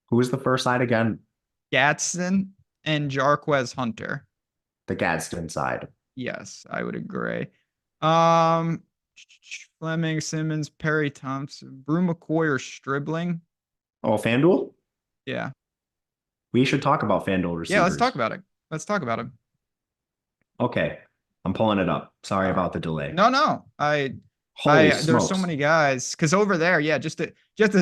Who was the first side again? Gadsden and Jarquez Hunter. The Gadsden side. Yes, I would agree. Fleming, Simmons, Perry Thompson, Brew McCoy or Stribling. Oh, FanDuel? Yeah. We should talk about FanDuel receivers. Yeah, let's talk about it. Let's talk about it. Okay. I'm pulling it up. Sorry about the delay. No. There's so many guys. Because over there, yeah, just to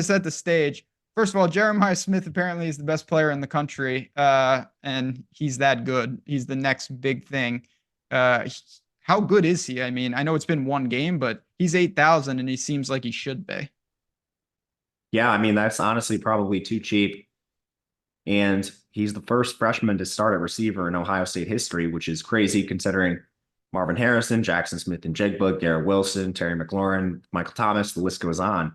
set the stage. First of all, Jeremiah Smith apparently is the best player in the country. And he's that good. He's the next big thing. How good is he? I mean, I know it's been one game, but he's 8,000 and he seems like he should be. Yeah, I mean, that's honestly probably too cheap. And he's the first freshman to start at receiver in Ohio State history, which is crazy considering Marvin Harrison, Jackson Smith and Jigba, Garrett Wilson, Terry McLaurin, Michael Thomas, the list goes on.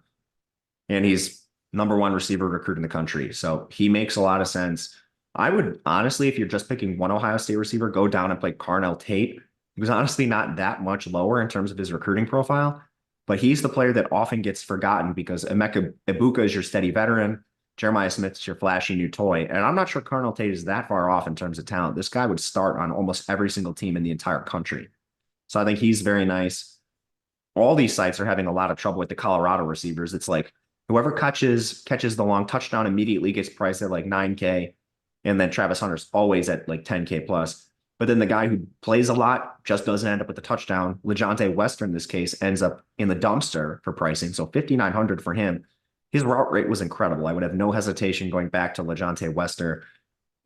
And he's #1 receiver recruit in the country. So he makes a lot of sense. I would honestly, if you're just picking one Ohio State receiver, go down and play Carnell Tate. He was honestly not that much lower in terms of his recruiting profile, but he's the player that often gets forgotten because Emeka Ibuka is your steady veteran. Jeremiah Smith's your flashy new toy. And I'm not sure Carnell Tate is that far off in terms of talent. This guy would start on almost every single team in the entire country. So I think he's very nice. All these sites are having a lot of trouble with the Colorado receivers. It's like whoever catches the long touchdown immediately gets priced at like 9K. And then Travis Hunter's always at like 10K plus. But then the guy who plays a lot just doesn't end up with the touchdown. LeJontay Wester, in this case, ends up in the dumpster for pricing. So $5,900 for him. His route rate was incredible. I would have no hesitation going back to LeJontay Wester.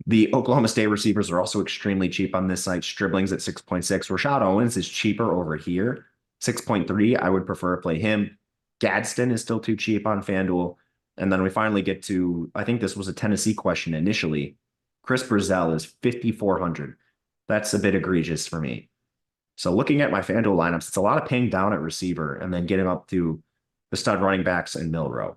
The Oklahoma State receivers are also extremely cheap on this site. Stribling's at 6.6. Rashad Owens is cheaper over here. 6.3. I would prefer to play him. Gadsden is still too cheap on FanDuel. And then we finally get to, I think this was a Tennessee question initially. Chris Brazell is 5,400. That's a bit egregious for me. So looking at my FanDuel lineups, it's a lot of paying down at receiver and then getting up to the stud running backs in Milrow.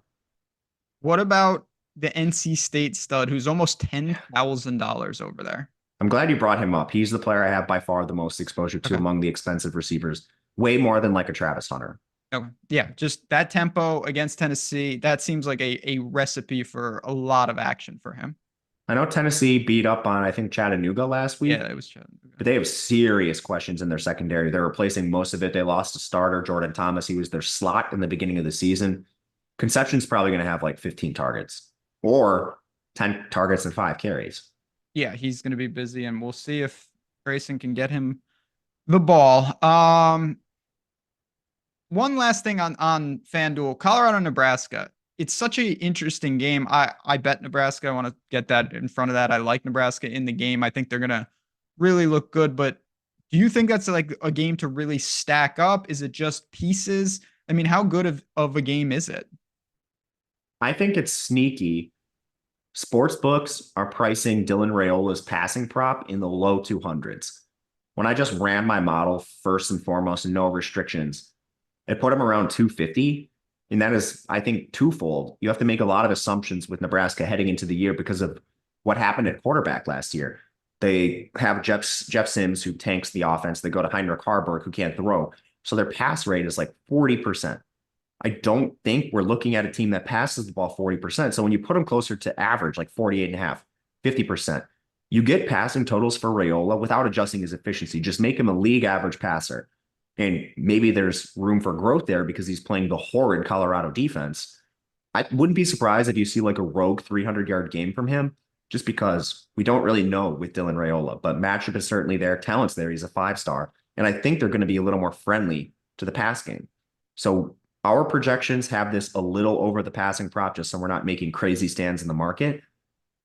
What about the NC State stud who's almost $10,000 over there? I'm glad you brought him up. He's the player I have by far the most exposure to among the expensive receivers, way more than like a Travis Hunter. Okay. Yeah, just that tempo against Tennessee, that seems like a recipe for a lot of action for him. I know Tennessee beat up on, I think, Chattanooga last week. Yeah, it was Chattanooga. But they have serious questions in their secondary. They're replacing most of it. They lost a starter, Jordan Thomas. He was their slot in the beginning of the season. Conception's probably going to have like 15 targets or 10 targets and 5 carries. Yeah, he's going to be busy, and we'll see if Grayson can get him the ball. One last thing on FanDuel, Colorado, Nebraska. It's such an interesting game. I bet Nebraska. I want to get that in front of that. I like Nebraska in the game. I think they're going to really look good. But do you think that's like a game to really stack up? Is it just pieces? I mean, how good of a game is it? I think it's sneaky. Sports books are pricing Dylan Raiola's passing prop in the low 200s. When I just ran my model first and foremost and no restrictions, It put him around 250. And that is, I think, twofold. You have to make a lot of assumptions with Nebraska heading into the year because of what happened at quarterback last year. They have Jeff Sims, who tanks the offense. They go to Heinrich Haarberg, who can't throw. So their pass rate is like 40%. I don't think we're looking at a team that passes the ball 40%. So when you put them closer to average, like 48.5, 50%, you get passing totals for Raiola without adjusting his efficiency. Just make him a league average passer. And maybe there's room for growth there because he's playing the horrid Colorado defense. I wouldn't be surprised if you see like a rogue 300-yard game from him, just because we don't really know with Dylan Raiola. But matchup is certainly there. Talent's there. He's a 5-star. And I think they're going to be a little more friendly to the pass game. So our projections have this a little over the passing prop, just so we're not making crazy stands in the market.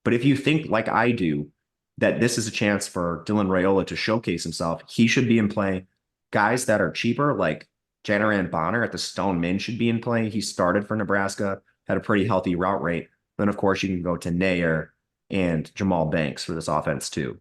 But if you think like I do, that this is a chance for Dylan Raiola to showcase himself, he should be in play. Guys that are cheaper, like Janaran Bonner at the Stone Min, should be in play. He started for Nebraska, had a pretty healthy route rate. Then, of course, you can go to Nair and Jamal Banks for this offense, too.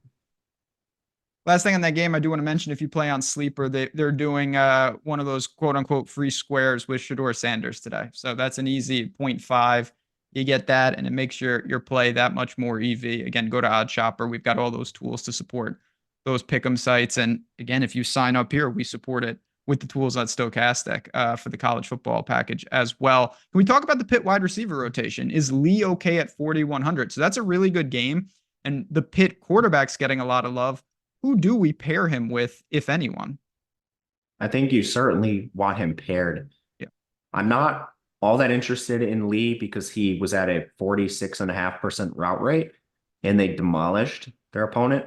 Last thing on that game, I do want to mention, if you play on Sleeper, they're doing one of those quote-unquote free squares with Shedeur Sanders today. So that's an easy 0.5. You get that, and it makes your play that much more EV. Again, go to OddsShopper. We've got all those tools to support those pick'em sites. And again, if you sign up here, we support it with the tools at Stochastic for the college football package as well. Can we talk about the Pitt wide receiver rotation? Is Lee okay at 4,100? So that's a really good game. And the Pitt quarterback's getting a lot of love. Who do we pair him with, if anyone? I think you certainly want him paired. Yeah. I'm not all that interested in Lee because he was at a 46.5% route rate and they demolished their opponent.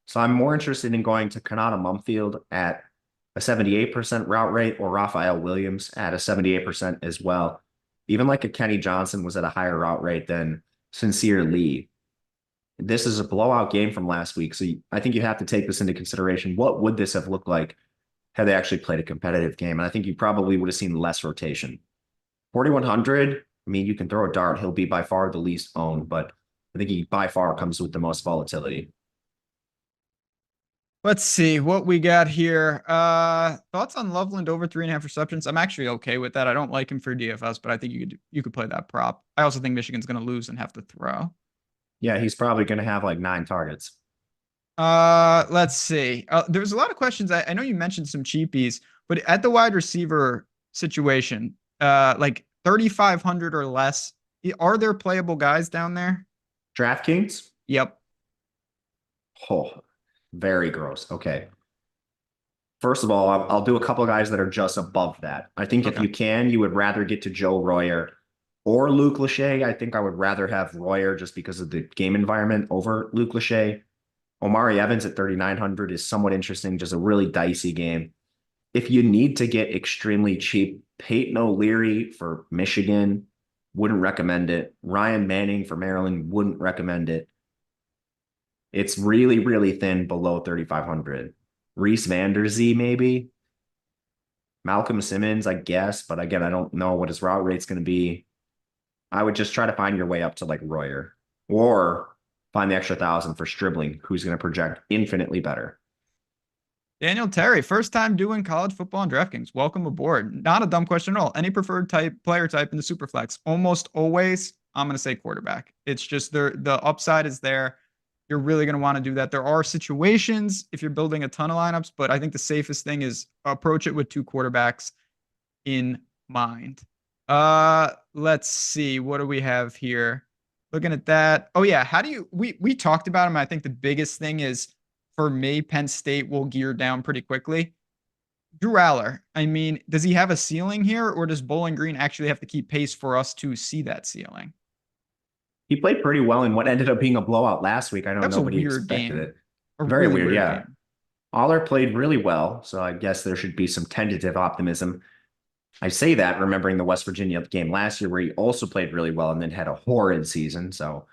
So I'm more interested in going to Kanata Mumfield at a 78% route rate, or Raphael Williams at a 78% as well. Even like a Kenny Johnson was at a higher route rate than Sincere Lee. This is a blowout game from last week, so I think you have to take this into consideration. What would this have looked like had they actually played a competitive game? And I think you probably would have seen less rotation. 4,100, I mean, you can throw a dart. He'll be by far the least owned, but I think he by far comes with the most volatility. Let's see what we got here. Thoughts on Loveland over 3.5 receptions? I'm actually okay with that. I don't like him for DFS, but I think you could play that prop. I also think Michigan's going to lose and have to throw. Yeah, he's probably going to have like 9 targets. Let's see. There's a lot of questions. I know you mentioned some cheapies, but at the wide receiver situation, like 3,500 or less, are there playable guys down there? DraftKings? Yep. Oh, very gross. Okay. First of all, I'll do a couple of guys that are just above that. I think if you can, you would rather get to Joe Royer or Luke Lachey. I think I would rather have Royer just because of the game environment over Luke Lachey. Omari Evans at 3,900 is somewhat interesting, just a really dicey game. If you need to get extremely cheap, Peyton O'Leary for Michigan, wouldn't recommend it. Ryan Manning for Maryland, wouldn't recommend it. It's really, really thin below 3,500. Reese Vanderzee, maybe. Malcolm Simmons, I guess, but again, I don't know what his route rate's going to be. I would just try to find your way up to like Royer, or find the extra 1,000 for Stribling, who's going to project infinitely better. Daniel Terry, first time doing college football on DraftKings. Welcome aboard. Not a dumb question at all. Any preferred player type in the Superflex? Almost always, I'm going to say quarterback. It's just the upside is there. You're really going to want to do that. There are situations if you're building a ton of lineups, but I think the safest thing is approach it with 2 quarterbacks in mind. Let's see. What do we have here? Looking at that. Oh yeah. How do you, we talked about him. I think the biggest thing is, for me, Penn State will gear down pretty quickly. Drew Aller, I mean, does he have a ceiling here, or does Bowling Green actually have to keep pace for us to see that ceiling? He played pretty well in what ended up being a blowout last week. I know nobody expected it. Very weird, yeah. Aller played really well, so I guess there should be some tentative optimism. I say that remembering the West Virginia game last year where he also played really well and then had a horrid season. So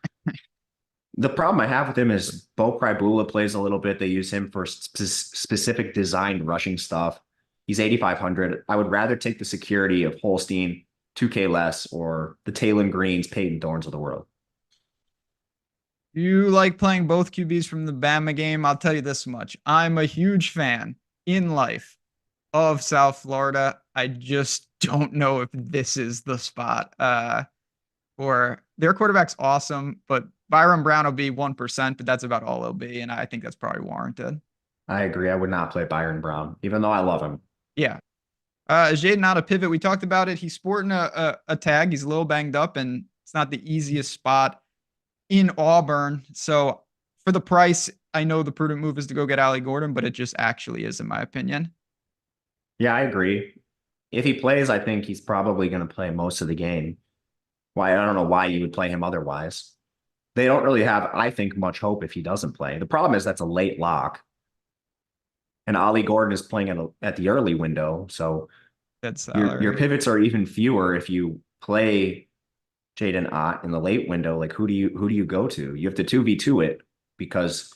the problem I have with him is Bo Krybula plays a little bit. They use him for specific designed rushing stuff. He's 8,500. I would rather take the security of Holstein, 2K less, or the Taylon Greens, Peyton Thorns of the world. You like playing both QBs from the Bama game? I'll tell you this much. I'm a huge fan in life of South Florida. I just don't know if this is the spot. Or their quarterback's awesome, but Byron Brown will be 1%, but that's about all it'll be. And I think that's probably warranted. I agree. I would not play Byron Brown, even though I love him. Yeah. Is Jaden out of pivot? We talked about it. He's sporting a tag. He's a little banged up, and it's not the easiest spot in Auburn. So for the price, I know the prudent move is to go get Ali Gordon, but it just actually is, in my opinion. Yeah, I agree. If he plays, I think he's probably going to play most of the game. Why? I don't know why you would play him otherwise. They don't really have, I think, much hope if he doesn't play. The problem is that's a late lock. And Ali Gordon is playing at the early window. So That's your pivots are even fewer if you play Jaden Ott in the late window. Like who do you go to? You have to 2v2 it because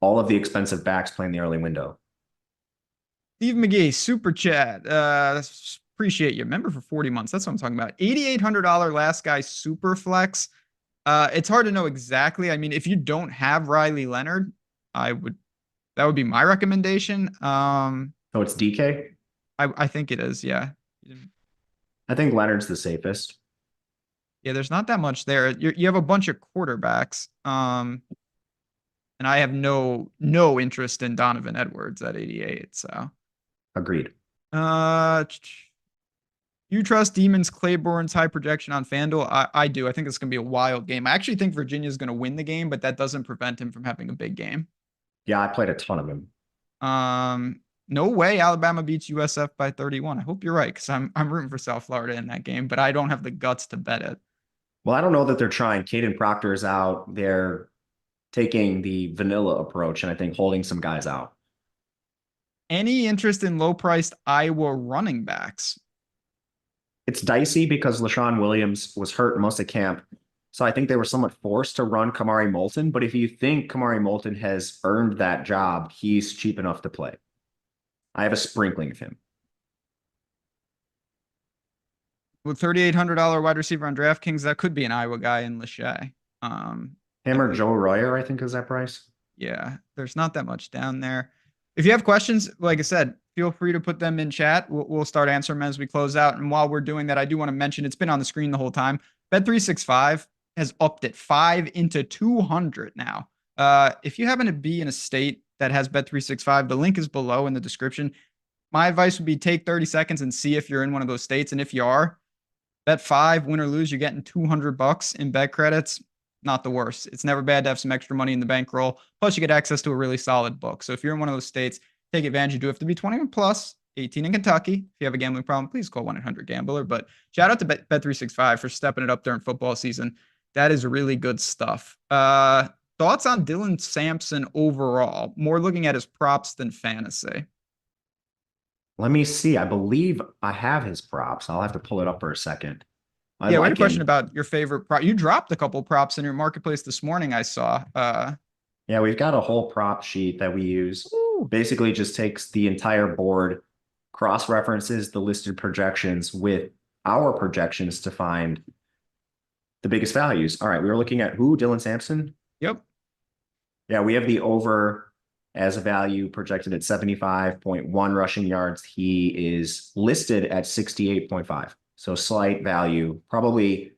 all of the expensive backs play in the early window. Steve McGee, super chat. Appreciate you. Member for 40 months. That's what I'm talking about. $8,800 last guy super flex. It's hard to know exactly. I mean, if you don't have Riley Leonard, that would be my recommendation. So it's DK? I think it is, yeah. I think Leonard's the safest. Yeah, there's not that much there. You have a bunch of quarterbacks. And I have no interest in Donovan Edwards at 88. So agreed. You trust Demons Claiborne's high projection on FanDuel? I do. I think it's going to be a wild game. I actually think Virginia's going to win the game, but that doesn't prevent him from having a big game. Yeah, I played a ton of him. No way Alabama beats USF by 31. I hope you're right, because I'm rooting for South Florida in that game, but I don't have the guts to bet it. Well, I don't know that they're trying. Caden Proctor is out. They're taking the vanilla approach and I think holding some guys out. Any interest in low-priced Iowa running backs? It's dicey because LaShawn Williams was hurt most of camp. So I think they were somewhat forced to run Kamari Moulton. But if you think Kamari Moulton has earned that job, he's cheap enough to play. I have a sprinkling of him. With $3,800 wide receiver on DraftKings, that could be an Iowa guy in Lachey. Him or Joe Royer, I think, is that price. Yeah, there's not that much down there. If you have questions, like I said, feel free to put them in chat. We'll start answering them as we close out. And while we're doing that, I do want to mention it's been on the screen the whole time. Bet365 has upped it 5 into 200 now. If you happen to be in a state that has Bet365, the link is below in the description. My advice would be take 30 seconds and see if you're in one of those states. And if you are, bet 5, win or lose, you're getting $200 in bet credits. Not the worst. It's never bad to have some extra money in the bankroll. Plus, you get access to a really solid book. So if you're in one of those states, take advantage. You do have to be 21 plus, 18 in Kentucky. If you have a gambling problem, please call 1-800-GAMBLER. But shout out to Bet365 for stepping it up during football season. That is really good stuff. Thoughts on Dylan Sampson overall? More looking at his props than fantasy. Let me see. I believe I have his props. I'll have to pull it up for a second. We had a question about your favorite prop. You dropped a couple props in your marketplace this morning, I saw. Yeah, we've got a whole prop sheet that we use. Basically just takes the entire board, cross-references the listed projections with our projections to find the biggest values. All right, we were looking at who? Dylan Sampson? Yep. Yeah, we have the over as a value projected at 75.1 rushing yards. He is listed at 68.5. So slight value, probably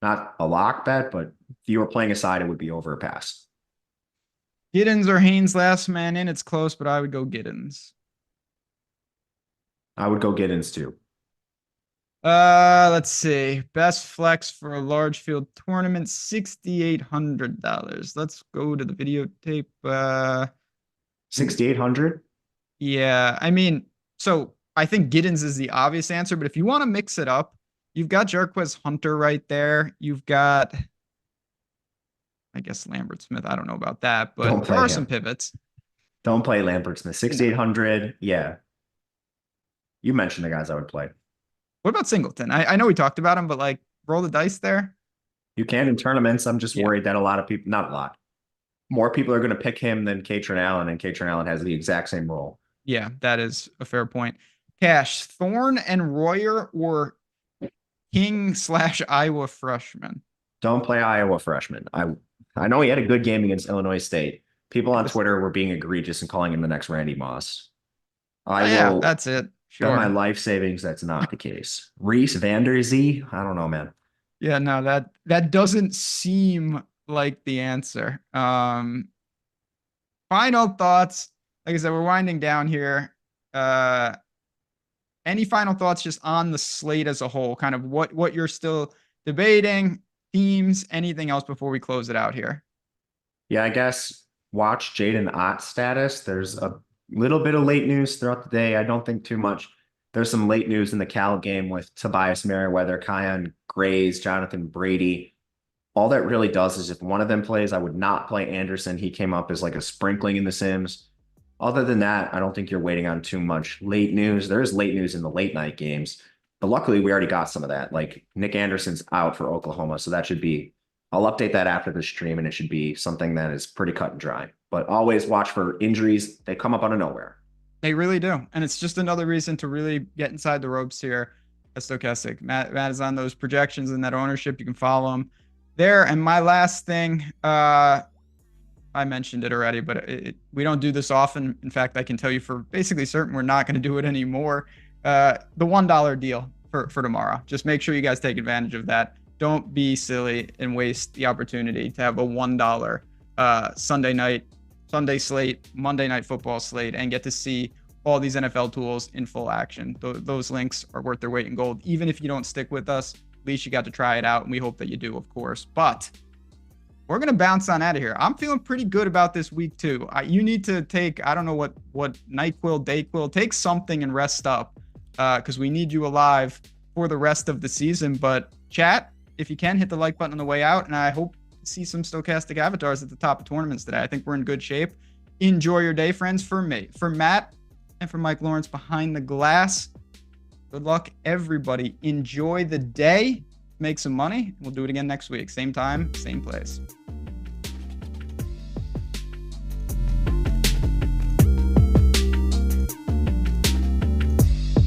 not a lock bet, but if you were playing a side, it would be over a pass. Giddens or Haynes last man in. It's close, but I would go Giddens. I would go Giddens too. Let's see. Best flex for a large field tournament, $6,800. Let's go to the videotape. 6,800? Yeah, I mean, so I think Giddens is the obvious answer, but if you want to mix it up, you've got Jarquez Hunter right there. You've got, I guess, Lambert Smith. I don't know about that, but there are some pivots. Don't play Lambert Smith. 6,800. Yeah. You mentioned the guys I would play. What about Singleton? I know we talked about him, but like roll the dice there. You can in tournaments. I'm just worried that a lot of people, not a lot, more people are going to pick him than Katrin Allen, and Katrin Allen has the exact same role. Yeah, that is a fair point. Cash, Thorne and Royer or King/Iowa freshman? Don't play Iowa freshman. I know he had a good game against Illinois State. People on Twitter were being egregious and calling him the next Randy Moss. Yeah, that's it. Sure. My life savings, that's not the case. Reese Vanderzee, I don't know, man. Yeah, no, that doesn't seem like the answer. Final thoughts. Like I said, we're winding down here. Any final thoughts just on the slate as a whole? Kind of what you're still debating, themes, anything else before we close it out here? Yeah, I guess watch Jaden Ott status. There's a little bit of late news throughout the day. I don't think too much. There's some late news in the Cal game with Tobias Merriweather, Kyan Grays, Jonathan Brady. All that really does is if one of them plays, I would not play Anderson. He came up as like a sprinkling in the Sims. Other than that, I don't think you're waiting on too much late news. There is late news in the late night games, but luckily we already got some of that. Like Nick Anderson's out for Oklahoma, so that should be, I'll update that after the stream, and it should be something that is pretty cut and dry. But always watch for injuries. They come up out of nowhere. They really do. And it's just another reason to really get inside the ropes here at Stochastic. Matt is on those projections and that ownership. You can follow him there. And my last thing, I mentioned it already, but we don't do this often. In fact, I can tell you for basically certain we're not going to do it anymore. The $1 deal for tomorrow. Just make sure you guys take advantage of that. Don't be silly and waste the opportunity to have a $1 Sunday slate, Monday Night Football slate, and get to see all these NFL tools in full action. Those links are worth their weight in gold. Even if you don't stick with us, at least you got to try it out, and we hope that you do, of course. But we're going to bounce on out of here. I'm feeling pretty good about this week, too. You need to take, I don't know what NyQuil, DayQuil, take something and rest up because we need you alive for the rest of the season. But chat, if you can, hit the like button on the way out, and I hope see some stochastic avatars at the top of tournaments today. I think we're in good shape. Enjoy your day, friends. For me, for Matt, and for Mike Lawrence behind the glass, good luck, everybody. Enjoy the day. Make some money. We'll do it again next week. Same time, same place.